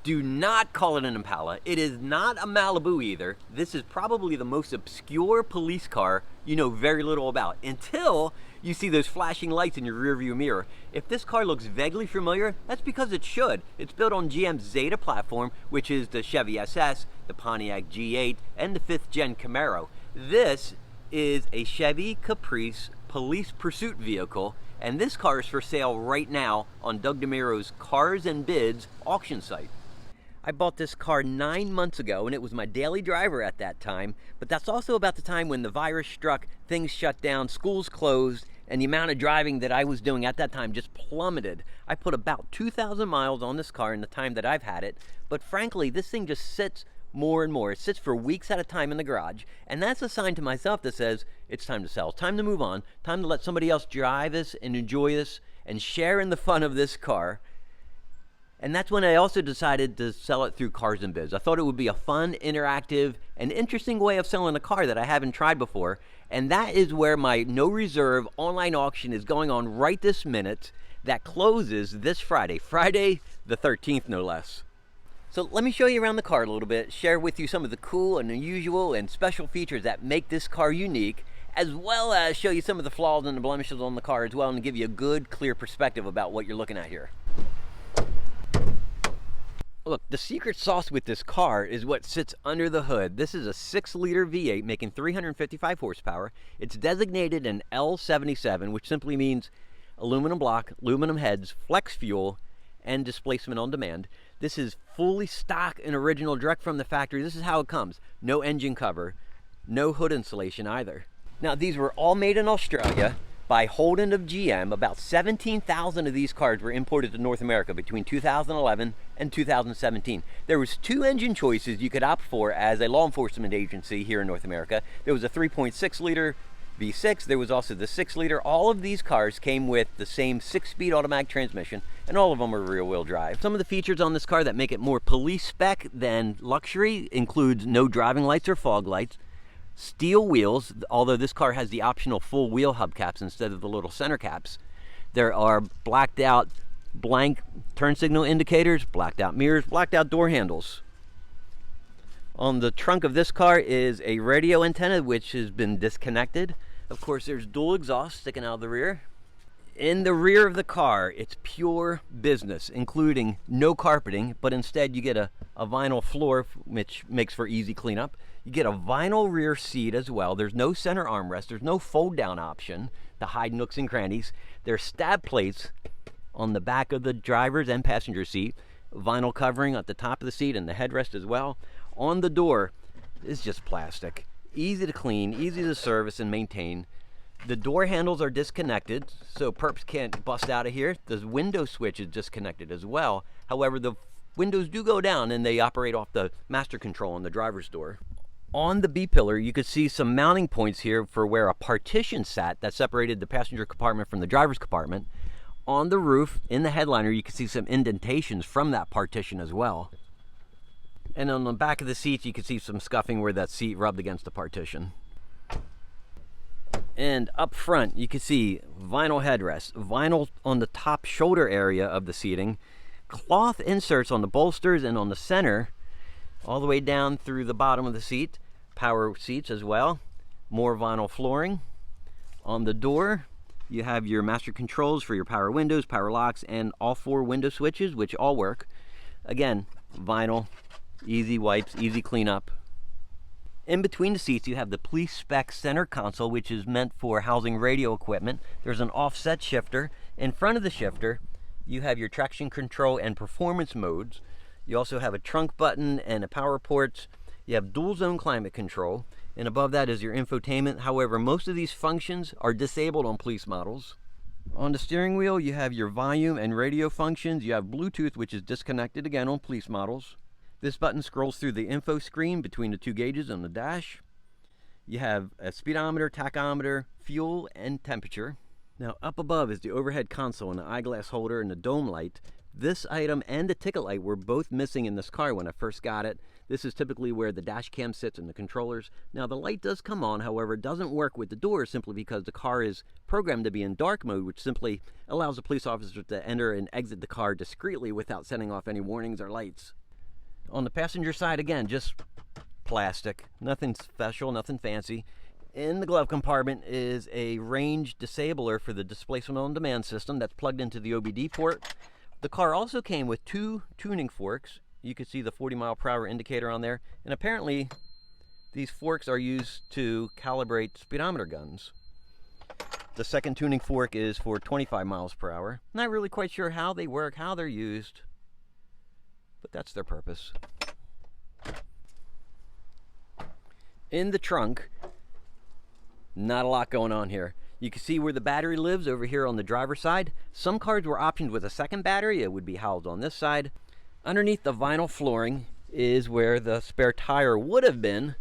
Do not call it an Impala. It is not a Malibu either. This is probably the most obscure police car you know very little about until you see those flashing lights in your rearview mirror. If this car looks vaguely familiar, that's because it should. It's built on GM's Zeta platform, which is the Chevy SS, the Pontiac G8, and the 5th gen Camaro. This is a Chevy Caprice police pursuit vehicle, and this car is for sale right now on Doug DeMiro's Cars and Bids auction site. I bought this car 9 months ago, and it was my daily driver at that time, but that's also about the time when the virus struck, things shut down, schools closed, and the amount of driving that I was doing at that time just plummeted. I put about 2,000 miles on this car in the time that I've had it, but frankly, this thing just sits more and more. It sits for weeks at a time in the garage, and that's a sign to myself that says it's time to sell, it's time to move on, time to let somebody else drive this and enjoy this and share in the fun of this car. And that's when I also decided to sell it through Cars and Bids. I thought it would be a fun, interactive, and interesting way of selling a car that I haven't tried before. And that is where my no reserve online auction is going on right this minute. That closes this Friday, Friday the 13th, no less. So let me show you around the car a little bit, share with you some of the cool and unusual and special features that make this car unique, as well as show you some of the flaws and the blemishes on the car as well, and give you a good, clear perspective about what you're looking at here. Look, the secret sauce with this car is what sits under the hood. This is a 6-liter V8 making 355 horsepower. It's designated an L77, which simply means aluminum block, aluminum heads, flex fuel, and displacement on demand. This is fully stock and original, direct from the factory. This is how it comes. No engine cover, no hood insulation either. Now, these were all made in Australia by Holden of GM. About 17,000 of these cars were imported to North America between 2011 and 2017. There was 2 engine choices you could opt for as a law enforcement agency here in North America. There was a 3.6 liter V6, there was also the 6 liter. All of these cars came with the same 6-speed automatic transmission, and all of them were rear-wheel drive. Some of the features on this car that make it more police spec than luxury includes no driving lights or fog lights, steel wheels, although this car has the optional full wheel hubcaps instead of the little center caps. There are blacked out blank turn signal indicators, blacked out mirrors, blacked out door handles. On the trunk of this car is a radio antenna which has been disconnected. Of course, there's dual exhaust sticking out of the rear. In the rear of the car, it's pure business, including no carpeting, but instead you get a vinyl floor, which makes for easy cleanup. You get a vinyl rear seat as well. There's no center armrest. There's no fold-down option to hide nooks and crannies. There's stab plates on the back of the driver's and passenger seat, vinyl covering at the top of the seat and the headrest as well. On the door is just plastic. Easy to clean, easy to service and maintain. The door handles are disconnected, so perps can't bust out of here. The window switch is disconnected as well. However, the windows do go down and they operate off the master control on the driver's door. On the B-pillar, you could see some mounting points here for where a partition sat that separated the passenger compartment from the driver's compartment. On the roof, in the headliner, you can see some indentations from that partition as well. And on the back of the seats, you can see some scuffing where that seat rubbed against the partition. And up front, you can see vinyl headrests, vinyl on the top shoulder area of the seating, cloth inserts on the bolsters and on the center, all the way down through the bottom of the seat, power seats as well, more vinyl flooring. On the door, you have your master controls for your power windows, power locks, and all 4 window switches, which all work. Again, vinyl, easy wipes, easy cleanup. In between the seats, you have the police spec center console, which is meant for housing radio equipment. There's an offset shifter. In front of the shifter, you have your traction control and performance modes. You also have a trunk button and a power ports. You have dual zone climate control, and above that is your infotainment. However, most of these functions are disabled on police models. On the steering wheel, you have your volume and radio functions. You have Bluetooth, which is disconnected again on police models. This button scrolls through the info screen between the 2 gauges on the dash. You have a speedometer, tachometer, fuel, and temperature. Now up above is the overhead console and the eyeglass holder and the dome light. This item and the ticket light were both missing in this car when I first got it. This is typically where the dash cam sits and the controllers. Now the light does come on, however, it doesn't work with the doors simply because the car is programmed to be in dark mode, which simply allows the police officer to enter and exit the car discreetly without setting off any warnings or lights. On the passenger side, again, just plastic. Nothing special, nothing fancy. In the glove compartment is a range disabler for the displacement on demand system that's plugged into the OBD port. The car also came with 2 tuning forks. You can see the 40 mile per hour indicator on there. And apparently these forks are used to calibrate speedometer guns. The second tuning fork is for 25 miles per hour. Not really quite sure how they work, how they're used, but that's their purpose. In the trunk, not a lot going on here. You can see where the battery lives over here on the driver's side. Some cars were optioned with a second battery. It would be housed on this side. Underneath the vinyl flooring is where the spare tire would have been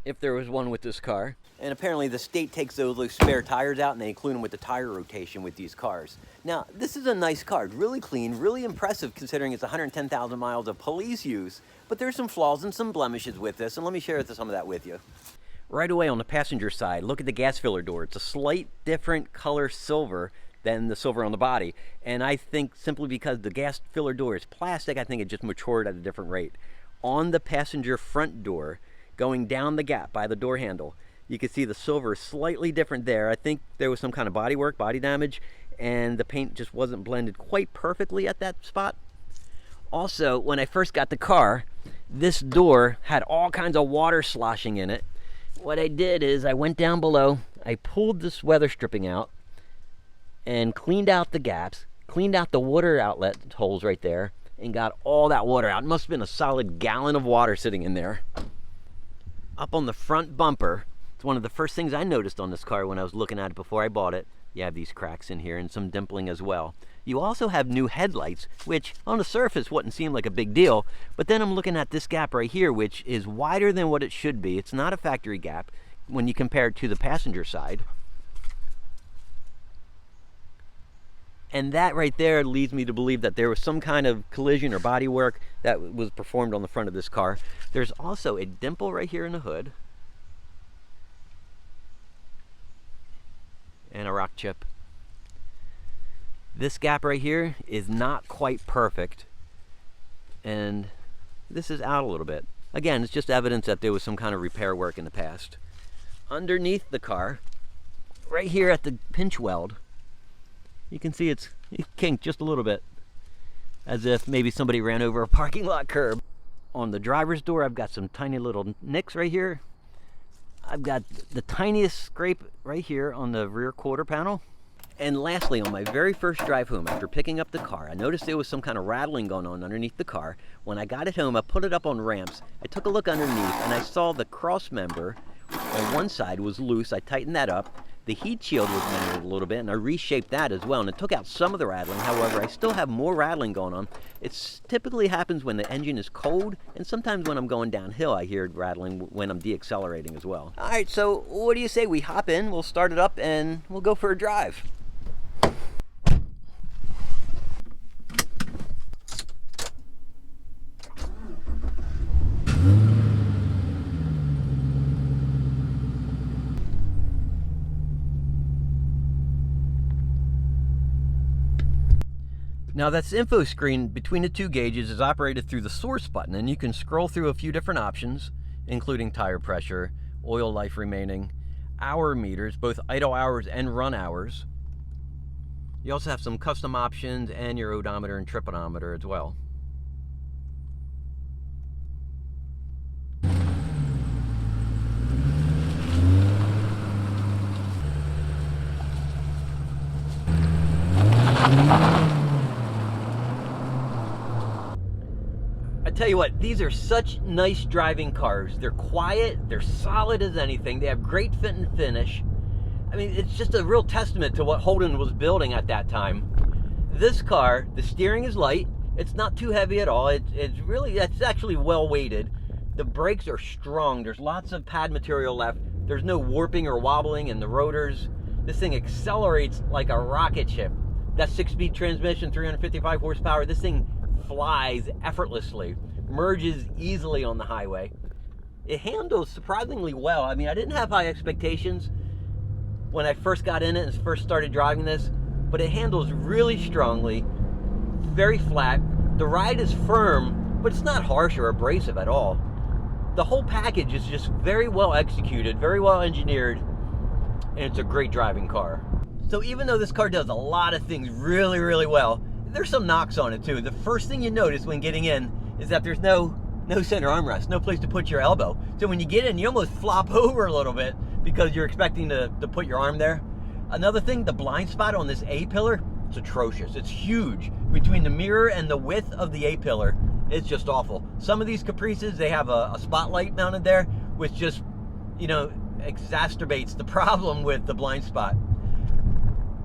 if there was one with this car. And apparently the state takes those spare tires out and they include them with the tire rotation with these cars. Now, this is a nice car, really clean, really impressive considering it's 110,000 miles of police use, but there's some flaws and some blemishes with this, and let me share some of that with you. Right away on the passenger side, look at the gas filler door. It's a slight different color silver than the silver on the body. And I think simply because the gas filler door is plastic, I think it just matured at a different rate. On the passenger front door, going down the gap by the door handle, you can see the silver is slightly different there. I think there was some kind of body work, body damage, and the paint just wasn't blended quite perfectly at that spot. Also, when I first got the car, this door had all kinds of water sloshing in it. What I did is I went down below, I pulled this weather stripping out and cleaned out the gaps, cleaned out the water outlet holes right there, and got all that water out. It must have been a solid gallon of water sitting in there. Up on the front bumper, it's one of the first things I noticed on this car when I was looking at it before I bought it. You have these cracks in here and some dimpling as well. You also have new headlights, which on the surface wouldn't seem like a big deal, but then I'm looking at this gap right here, which is wider than what it should be. It's not a factory gap when you compare it to the passenger side. And that right there leads me to believe that there was some kind of collision or body work that was performed on the front of this car. There's also a dimple right here in the hood. And a rock chip. This gap right here is not quite perfect. And this is out a little bit. Again, it's just evidence that there was some kind of repair work in the past. Underneath the car, right here at the pinch weld, you can see it's kinked just a little bit, as if maybe somebody ran over a parking lot curb. On the driver's door, I've got some tiny little nicks right here. I've got the tiniest scrape right here on the rear quarter panel. And lastly, on my very first drive home after picking up the car, I noticed there was some kind of rattling going on underneath the car. When I got it home, I put it up on ramps. I took a look underneath and I saw the cross member on one side was loose. I tightened that up. The heat shield was bending a little bit, and I reshaped that as well, and it took out some of the rattling. However, I still have more rattling going on. It typically happens when the engine is cold, and sometimes when I'm going downhill, I hear rattling when I'm deaccelerating as well. All right, so what do you say we hop in, we'll start it up, and we'll go for a drive. Now this info screen between the two gauges is operated through the source button, and you can scroll through a few different options, including tire pressure, oil life remaining, hour meters, both idle hours and run hours. You also have some custom options and your odometer and tripodometer as well. I tell you what, these are such nice driving cars. They're quiet, they're solid as anything, they have great fit and finish. I mean, it's just a real testament to what Holden was building at that time. This car, the steering is light, it's not too heavy at all, it's actually well weighted. The brakes are strong, there's lots of pad material left, there's no warping or wobbling in the rotors. This thing accelerates like a rocket ship. That 6-speed transmission, 355 horsepower, this thing flies effortlessly, merges easily on the highway. It handles surprisingly well. I mean, I didn't have high expectations when I first got in it and first started driving this, but it handles really strongly, very flat. The ride is firm but it's not harsh or abrasive at all. The whole package is just very well executed, very well engineered, and it's a great driving car. So even though this car does a lot of things really, really well, there's some knocks on it too. The first thing you notice when getting in is that there's no center armrest, no place to put your elbow. So when you get in, you almost flop over a little bit because you're expecting to put your arm there. Another thing, the blind spot on this A-pillar, it's atrocious. It's huge. Between the mirror and the width of the A-pillar, it's just awful. Some of these Caprices, they have a spotlight mounted there, which just, you know, exacerbates the problem with the blind spot.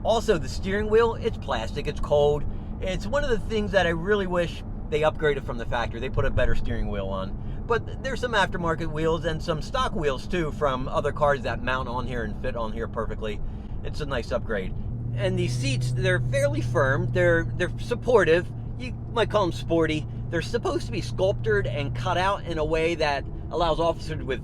Also, the steering wheel, it's plastic, it's cold. It's one of the things that I really wish they upgraded from the factory. They put a better steering wheel on. But there's some aftermarket wheels and some stock wheels too from other cars that mount on here and fit on here perfectly. It's a nice upgrade. And these seats, they're fairly firm. They're supportive. You might call them sporty. They're supposed to be sculptured and cut out in a way that allows officers with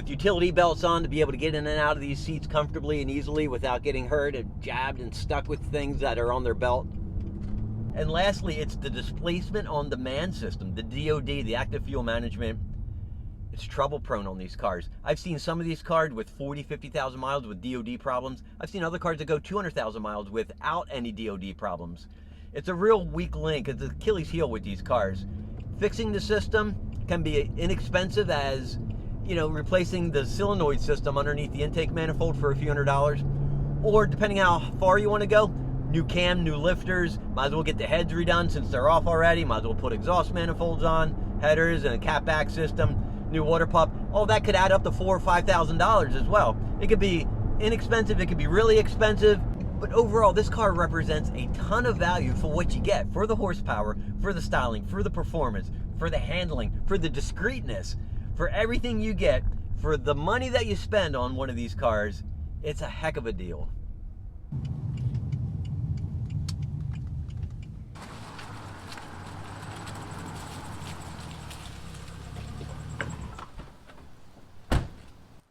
utility belts on to be able to get in and out of these seats comfortably and easily without getting hurt and jabbed and stuck with things that are on their belt. And lastly, it's the displacement on demand system, the DOD, the active fuel management. It's trouble prone on these cars. I've seen some of these cars with 40, 50,000 miles with DOD problems. I've seen other cars that go 200,000 miles without any DOD problems. It's a real weak link. It's an Achilles heel with these cars. Fixing the system can be inexpensive as, you know, replacing the solenoid system underneath the intake manifold for a few $100s. Or depending how far you want to go, new cam, new lifters, might as well get the heads redone since they're off already, might as well put exhaust manifolds on, headers and a catback system, new water pump. All that could add up to $4,000 or $5,000 as well. It could be inexpensive, it could be really expensive, but overall this car represents a ton of value for what you get, for the horsepower, for the styling, for the performance, for the handling, for the discreetness, for everything you get, for the money that you spend on one of these cars. It's a heck of a deal.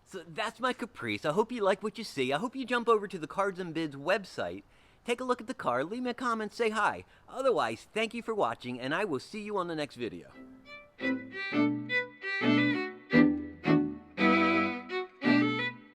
So that's my Caprice. I hope you like what you see. I hope you jump over to the Cards and Bids website, take a look at the car, leave me a comment, say hi. Otherwise, thank you for watching, and I will see you on the next video.